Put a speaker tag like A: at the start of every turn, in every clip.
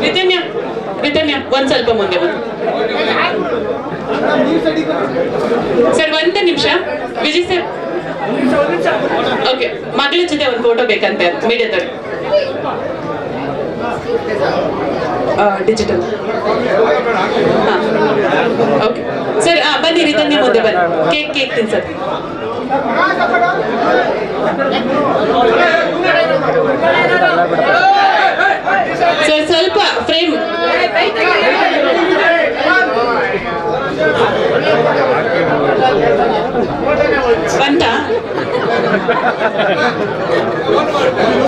A: ವಿತನ್ಯ ವಿತನ್ಯ ಒಂದ್ ಸ್ವಲ್ಪ ಮುಂದೆ ಬಂದು ಸರ್ ಒಂದು ನಿಮಿಷ ವಿಜಯ್ ಸರ್ ಓಕೆ ಮಗಳ ಜೊತೆ ಒಂದು ಫೋಟೋ ಬೇಕಂತೆ ಮೀಡಿಯಾದವ್ರು ಡಿಜಿಟಲ್ ಹಾಂ ಓಕೆ ಸರ್ ಬನ್ನಿ ರಿತನ್ಯ ಮುಂದೆ ಬನ್ನಿ ಕೇಕ್ ತಿನ್ಸರ್ ಸರ್ ಸ್ವಲ್ಪ ಫ್ರೇಮ್ ಬಂತ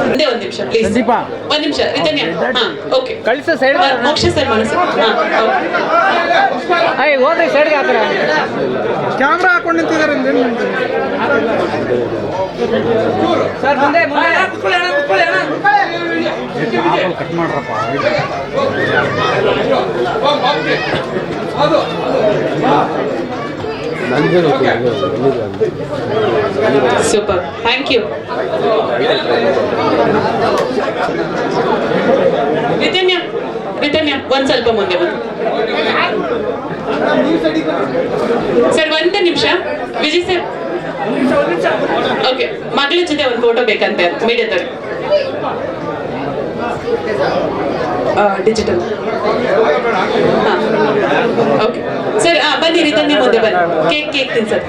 A: ಒಂದೇ ಒಂದು ನಿಮಿಷ ಪ್ಲೀಸ್ ಒಂದು ನಿಮಿಷ ರಿತನ್ಯ ಹಾಂ ಓಕೆ
B: ಕಳಿಸ ಸೈಡ್
A: ಮೋಕ್ಷ ಸರ್ ಮನಸ್ಸು
B: ಹಾಂ ಹೋದ್ರಿ ಸೈಡ್ಗೆ ಹಾಕ್ರ
C: ಕ್ಯಾಮ್ರಾ ಹಾಕೊಂಡು ನಿಂತಿದ್ದಾರೆ
B: ಸರ್ ಮುಂದೆ
C: ಕಟ್ ಮಾಡ್ರಪ್ಪ
A: ಸೂಪರ್ ಥ್ಯಾಂಕ್ ಯು ವಿತನ್ಯ ವಿತನ್ಯ ಒಂದ್ ಸ್ವಲ್ಪ ಮುಂದೆ ಬಂದು ಸರ್ ಒಂದು ನಿಮಿಷ ವಿಜಯ್ ಸರ್ ಓಕೆ ಮಗಳ ಜೊತೆ ಒಂದು ಫೋಟೋ ಬೇಕಂತೆ ಮೀಡಿಯಾದವ್ರು ಡಿಜಿಟಲ್ ಹಾಂ ಓಕೆ ಸರ್ ಬನ್ನಿ ರಿತನ್ಯ ಮುಂದೆ ಬನ್ನಿ ಕೇಕ್ ತಿನ್ಸರ್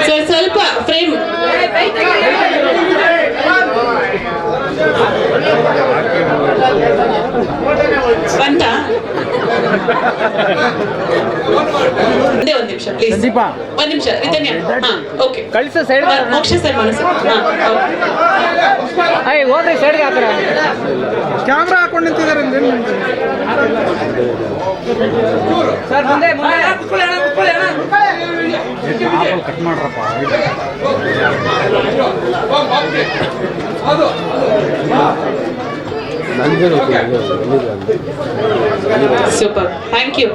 A: ಸರ್ ಸ್ವಲ್ಪ ಫ್ರೇಮ್ ಬಂತ ಒಂದೇ ಒಂದು ನಿಮಿಷ ಪ್ಲೀಸ್ ಒಂದು ನಿಮಿಷ ರಿತನ್ಯ ಹಾಂ ಓಕೆ
B: ಕಳಿಸ ಸೈಡ್
A: ಮೋಕ್ಷ ಸರ್ ಮನಸ್ಸು
B: ಹಾಂ ಹೋದ್ರಿ ಸೈಡ್ಗೆ ಹಾಕ್ರ
C: ಕ್ಯಾಮ್ರಾ ಹಾಕೊಂಡು ನಿಂತಿದ್ದಾರೆ
B: ಸರ್ ಮುಂದೆ
C: ಕಟ್ ಮಾಡ್ರಪ್ಪ
A: ಸೂಪರ್ ಥ್ಯಾಂಕ್ ಯು